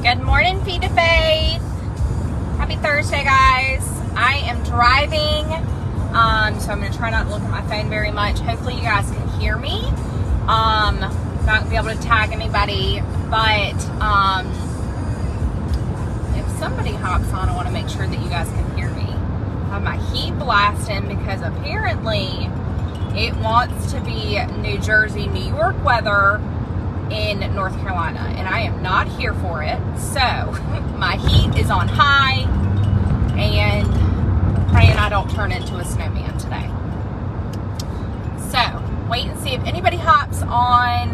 Good morning, Feed to Faith. Happy Thursday, guys. I am driving, so I'm going to try not to look at my phone very much. Hopefully you guys can hear me. Not going to be able to tag anybody, but if somebody hops on, I want to make sure that you guys can hear me. I have my heat blasting because apparently it wants to be New Jersey, New York weather in North Carolina, and I am not here for it. So my heat is on high, and praying I don't turn into a snowman today. So wait and see if anybody hops on,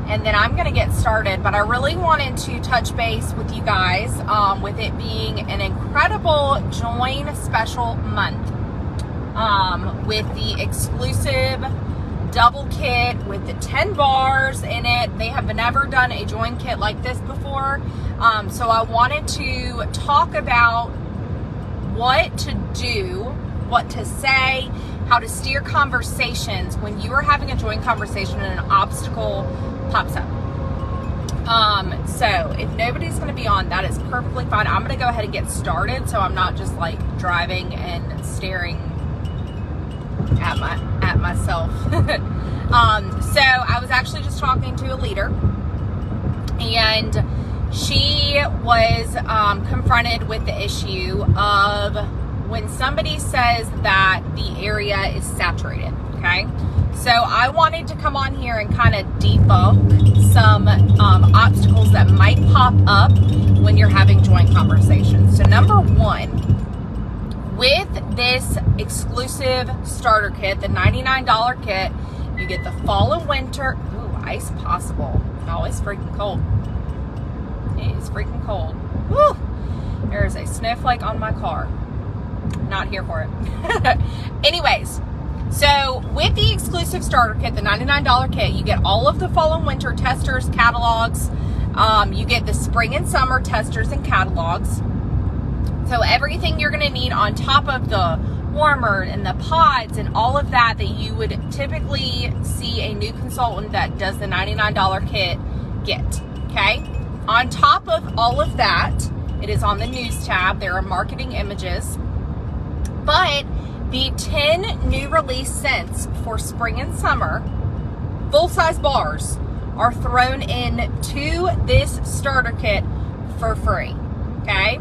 and then I'm gonna get started. But I really wanted to touch base with you guys with it being an incredible join special month with the exclusive double kit with the 10 bars in it. They have never done a join kit like this before. So I wanted to talk about what to do, what to say, how to steer conversations when you are having a join conversation and an obstacle pops up. So if nobody's going to be on, that is perfectly fine. I'm going to go ahead and get started so I'm not just like driving and staring at myself. So I was actually just talking to a leader, and she was confronted with the issue of when somebody says that the area is saturated. Okay, so I wanted to come on here and kind of debunk some obstacles that might pop up when you're having joint conversations. So number one, with this exclusive starter kit, the $99 kit, you get the fall and winter. Ooh, ice possible. Oh, it's freaking cold. It is freaking cold. Woo! There is a snowflake on my car. Not here for it. Anyways, so with the exclusive starter kit, the $99 kit, you get all of the fall and winter testers, catalogs. You get the spring and summer testers and catalogs. So everything you're going to need on top of the warmer and the pods and all of that you would typically see a new consultant that does the $99 kit get. Okay. On top of all of that, it is on the news tab. There are marketing images, but the 10 new release scents for spring and summer, full-size bars, are thrown into this starter kit for free. Okay.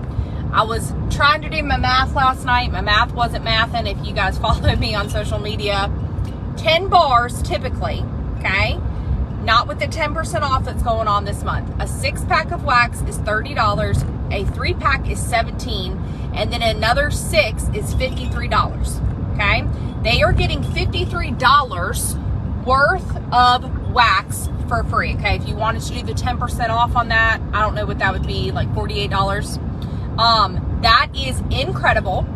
I was trying to do my math last night. My math wasn't mathing. If you guys follow me on social media, 10 bars typically, okay? Not with the 10% off that's going on this month. A 6-pack of wax is $30. A 3-pack is $17. And then another 6 is $53, okay? They are getting $53 worth of wax for free, okay? If you wanted to do the 10% off on that, I don't know what that would be, like $48. That is incredible.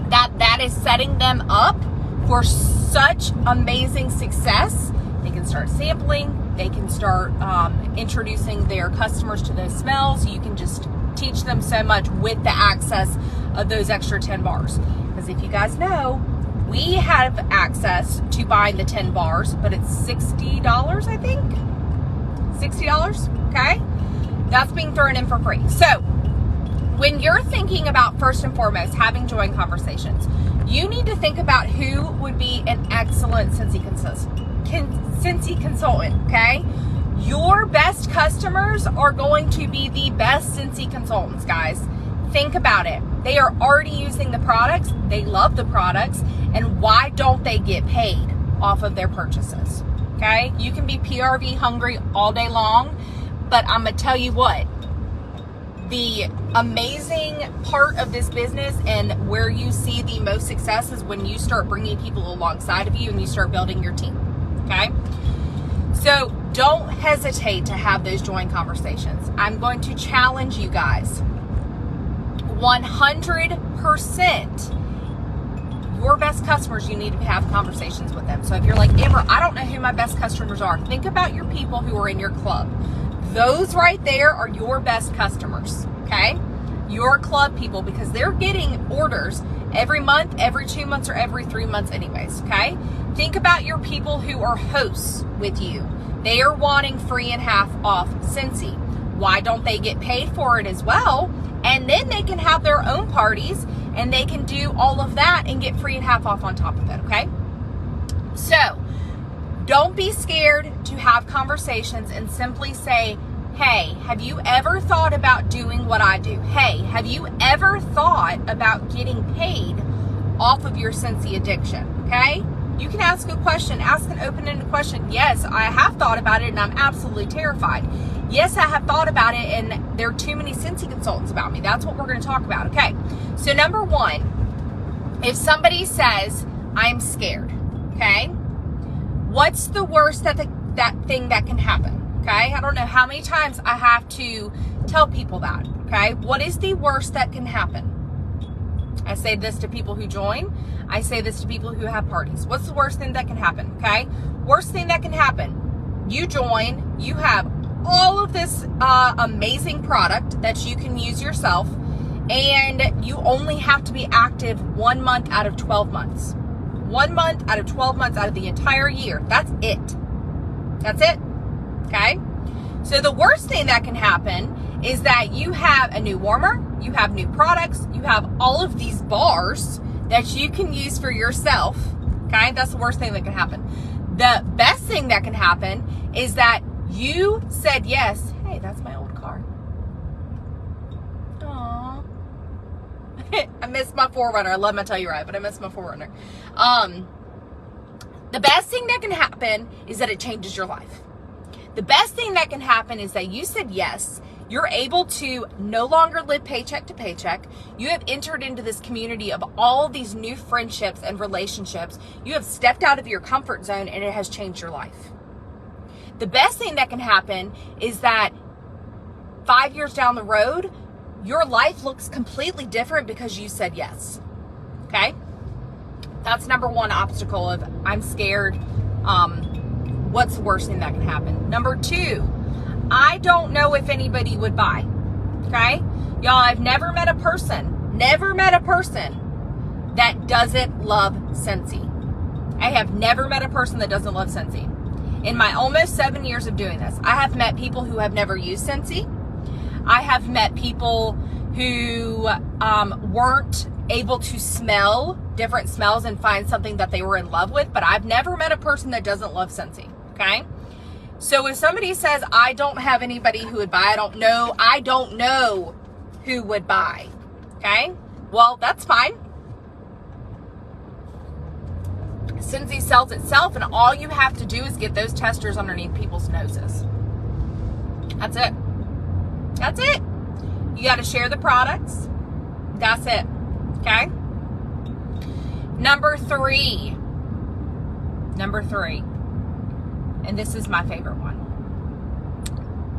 That is setting them up for such amazing success. They can start sampling. They can start introducing their customers to those smells. You can just teach them so much with the access of those extra 10 bars. Because if you guys know, we have access to buying the 10 bars, but it's $60, I think. $60, okay? That's being thrown in for free. So when you're thinking about, first and foremost, having joint conversations, you need to think about who would be an excellent Scentsy consultant, okay? Your best customers are going to be the best Scentsy consultants, guys. Think about it. They are already using the products. They love the products. And why don't they get paid off of their purchases, okay? You can be PRV hungry all day long, but I'm going to tell you what. The amazing part of this business and where you see the most success is when you start bringing people alongside of you and you start building your team, okay? So don't hesitate to have those joint conversations. I'm going to challenge you guys. 100%, your best customers, you need to have conversations with them. So if you're like, Amber, I don't know who my best customers are, think about your people who are in your club. Those right there are your best customers, okay? Your club people, because they're getting orders every month, every 2 months, or every 3 months anyways, okay? Think about your people who are hosts with you. They are wanting free and half off Scentsy. why don't they get paid for it as well? And then they can have their own parties and they can do all of that and get free and half off on top of it, okay? So don't be scared to have conversations and simply say, hey, have you ever thought about doing what I do? Hey, have you ever thought about getting paid off of your Scentsy addiction? Okay? You can ask a question, ask an open-ended question. Yes, I have thought about it and I'm absolutely terrified. Yes, I have thought about it and there are too many Scentsy consultants about me. That's what we're going to talk about. Okay. So number one, if somebody says, I'm scared, okay, what's the worst that thing that can happen? Okay. I don't know how many times I have to tell people that. Okay. What is the worst that can happen? I say this to people who join. I say this to people who have parties. What's the worst thing that can happen? Okay. Worst thing that can happen. You join, you have all of this amazing product that you can use yourself, and you only have to be active 1 month out of 12 months. 1 month out of 12 months out of the entire year. That's it. That's it. Okay? So the worst thing that can happen is that you have a new warmer, you have new products, you have all of these bars that you can use for yourself. Okay? That's the worst thing that can happen. The best thing that can happen is that you said yes. Hey, that's my old car. Aww. I miss my 4Runner. I love my Telluride, but I miss my 4Runner. The best thing that can happen is that it changes your life. The best thing that can happen is that you said yes. You're able to no longer live paycheck to paycheck. You have entered into this community of all these new friendships and relationships. You have stepped out of your comfort zone and it has changed your life. The best thing that can happen is that 5 years down the road, your life looks completely different because you said yes. Okay? That's number one obstacle of I'm scared. What's the worst thing that can happen? Number two, I don't know if anybody would buy. Okay? Y'all, I've never met a person that doesn't love Scentsy. I have never met a person that doesn't love Scentsy. In my almost 7 years of doing this, I have met people who have never used Scentsy. I have met people who weren't able to smell different smells and find something that they were in love with, but I've never met a person that doesn't love Scentsy, okay? So if somebody says, I don't have anybody who would buy, I don't know who would buy, okay? Well, that's fine. Scentsy sells itself, and all you have to do is get those testers underneath people's noses. That's it. That's it. You got to share the products. That's it. Okay? Number three. And this is my favorite one.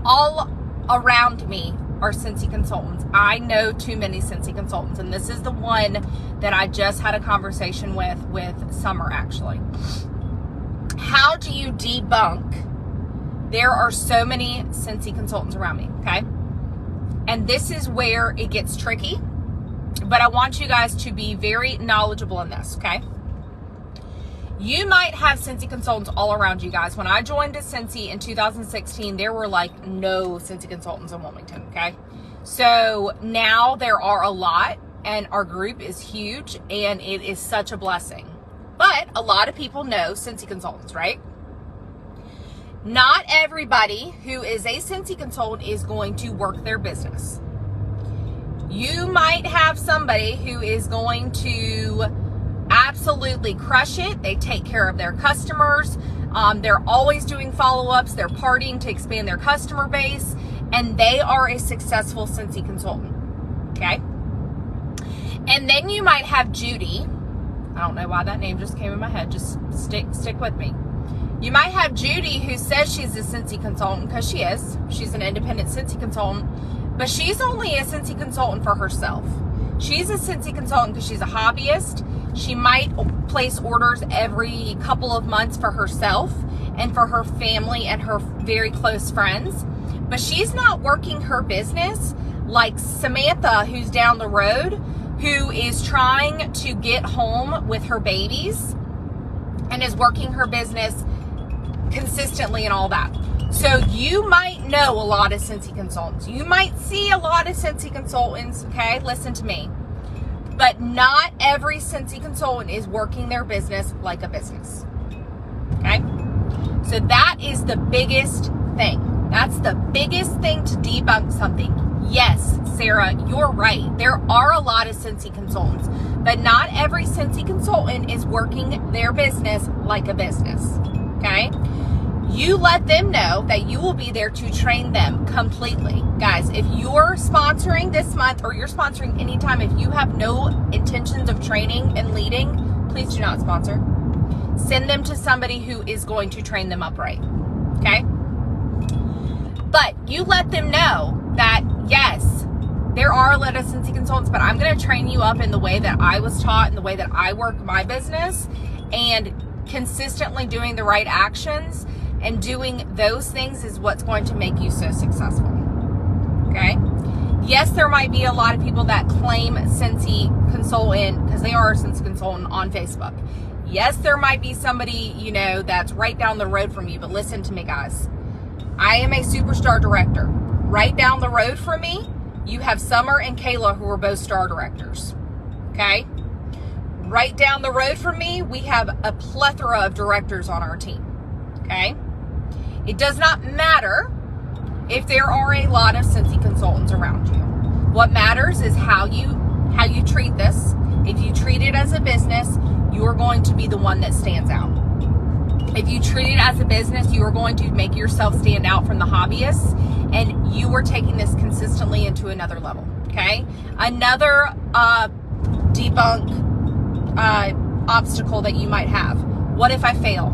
All around me are Scentsy consultants. I know too many Scentsy consultants, and this is the one that I just had a conversation with Summer, actually. How do you debunk? There are so many Scentsy consultants around me, okay? And this is where it gets tricky, but I want you guys to be very knowledgeable in this, okay? You might have Scentsy consultants all around you guys. When I joined Scentsy in 2016, there were like no Scentsy consultants in Wilmington, okay? So now there are a lot, and our group is huge, and it is such a blessing. But a lot of people know Scentsy consultants, right? Not everybody who is a Scentsy consultant is going to work their business. You might have somebody who is going to absolutely crush it. They take care of their customers. They're always doing follow-ups. They're partying to expand their customer base, and they are a successful Scentsy consultant, okay? And then you might have Judy. I don't know why that name just came in my head. Just stick with me. You might have Judy who says she's a Scentsy consultant, because she is. She's an independent Scentsy consultant, but she's only a Scentsy consultant for herself. She's a Scentsy consultant because she's a hobbyist. She might place orders every couple of months for herself and for her family and her very close friends. But she's not working her business like Samantha, who's down the road, who is trying to get home with her babies and is working her business consistently and all that. So you might know a lot of Scentsy consultants. You might see a lot of Scentsy consultants, okay? Listen to me. But not every Scentsy consultant is working their business like a business, okay? So that is the biggest thing. That's the biggest thing to debunk something. Yes, Sarah, you're right. There are a lot of Scentsy consultants, but not every Scentsy consultant is working their business like a business, okay? You let them know that you will be there to train them completely. Guys, if you're sponsoring this month or you're sponsoring anytime, if you have no intentions of training and leading, please do not sponsor. Send them to somebody who is going to train them upright, okay? But you let them know that, yes, there are a lot of Scentsy consultants, but I'm going to train you up in the way that I was taught and the way that I work my business, and consistently doing the right actions and doing those things is what's going to make you so successful, okay? Yes, there might be a lot of people that claim Scentsy consultant because they are a Scentsy consultant on Facebook. Yes, there might be somebody, you know, that's right down the road from you, but listen to me, guys. I am a superstar director. Right down the road from me, you have Summer and Kayla, who are both star directors, okay? Right down the road from me, we have a plethora of directors on our team, okay? It does not matter if there are a lot of Scentsy consultants around you. What matters is how you treat this. If you treat it as a business, you're going to be the one that stands out. If you treat it as a business, you are going to make yourself stand out from the hobbyists, and you are taking this consistently into another level, okay? Another obstacle that you might have. What if I fail?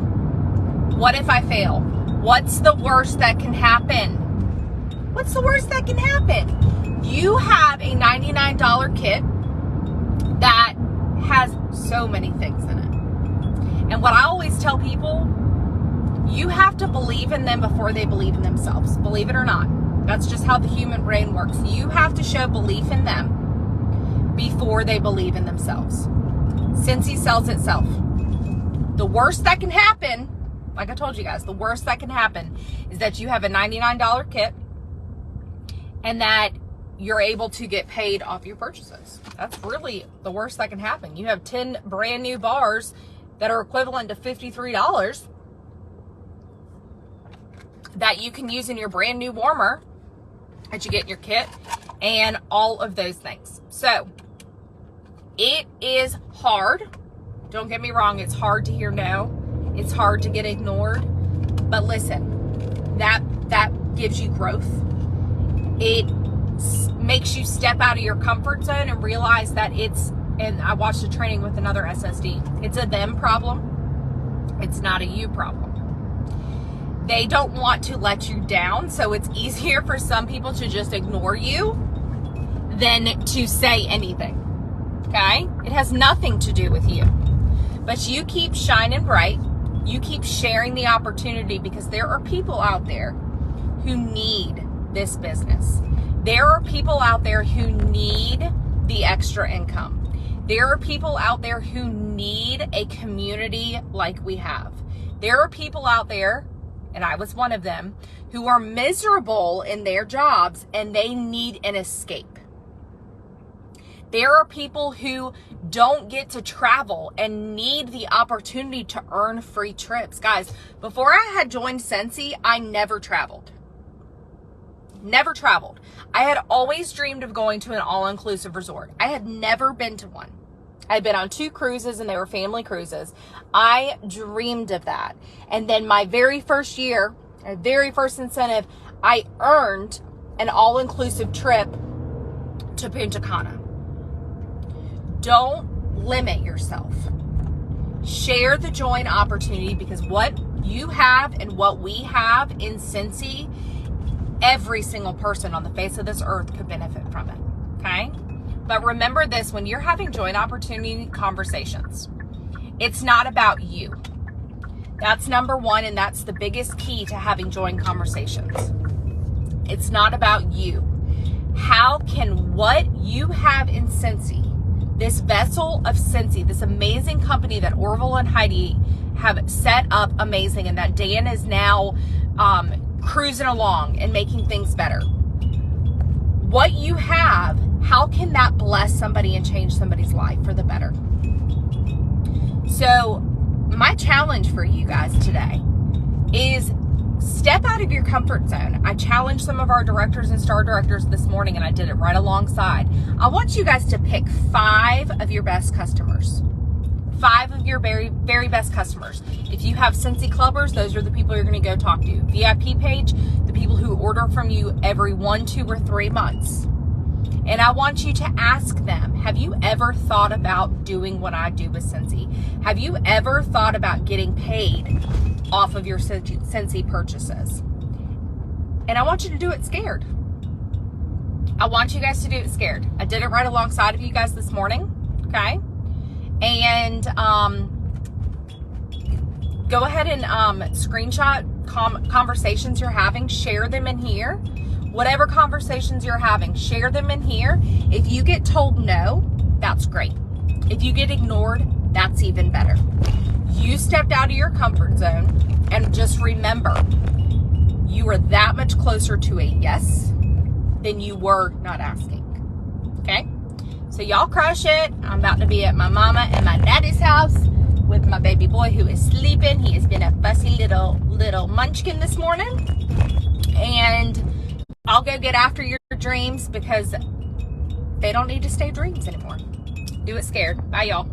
What if I fail? What's the worst that can happen? What's the worst that can happen? You have a $99 kit that has so many things in it. And what I always tell people, you have to believe in them before they believe in themselves. Believe it or not. That's just how the human brain works. You have to show belief in them before they believe in themselves. Scentsy sells itself. The worst that can happen, like I told you guys, the worst that can happen is that you have a $99 kit and that you're able to get paid off your purchases. That's really the worst that can happen. You have 10 brand new bars that are equivalent to $53 that you can use in your brand new warmer that you get in your kit and all of those things. So it is hard. Don't get me wrong. It's hard to hear no. It's hard to get ignored. But listen, that gives you growth. It makes you step out of your comfort zone and realize that and I watched a training with another SSD. It's a them problem. It's not a you problem. They don't want to let you down, so it's easier for some people to just ignore you than to say anything, okay? It has nothing to do with you. But you keep shining bright. You keep sharing the opportunity because there are people out there who need this business. There are people out there who need the extra income. There are people out there who need a community like we have. There are people out there, and I was one of them, who are miserable in their jobs and they need an escape. There are people who don't get to travel and need the opportunity to earn free trips. Guys, before I had joined Scentsy, I never traveled. Never traveled. I had always dreamed of going to an all-inclusive resort. I had never been to one. I'd been on 2 cruises and they were family cruises. I dreamed of that. And then my very first year, my very first incentive, I earned an all-inclusive trip to Punta Cana. Don't limit yourself. Share the join opportunity, because what you have and what we have in Scentsy, every single person on the face of this earth could benefit from it, okay? But remember this, when you're having join opportunity conversations, it's not about you. That's number one, and that's the biggest key to having join conversations. It's not about you. How can what you have in Scentsy, this vessel of Scentsy, this amazing company that Orville and Heidi have set up amazing, and that Dan is now cruising along and making things better. What you have, how can that bless somebody and change somebody's life for the better? So my challenge for you guys today is step out of your comfort zone. I challenged some of our directors and star directors this morning, and I did it right alongside. I want you guys to pick 5 of your best customers. 5 of your very, very best customers. If you have Scentsy Clubbers, those are the people you're going to go talk to. VIP page, the people who order from you every 1, 2, or 3 months. And I want you to ask them, have you ever thought about doing what I do with Scentsy? Have you ever thought about getting paid off of your Scentsy purchases? And I want you to do it scared. I want you guys to do it scared. I did it right alongside of you guys this morning, okay? And go ahead and screenshot conversations you're having, share them in here. Whatever conversations you're having, share them in here. If you get told no, that's great. If you get ignored, that's even better. You stepped out of your comfort zone, and just remember, you are that much closer to a yes than you were not asking. Okay? So y'all crush it. I'm about to be at my mama and my daddy's house with my baby boy who is sleeping. He has been a fussy little munchkin this morning. And I'll go get after your dreams because they don't need to stay dreams anymore. Do it scared. Bye, y'all.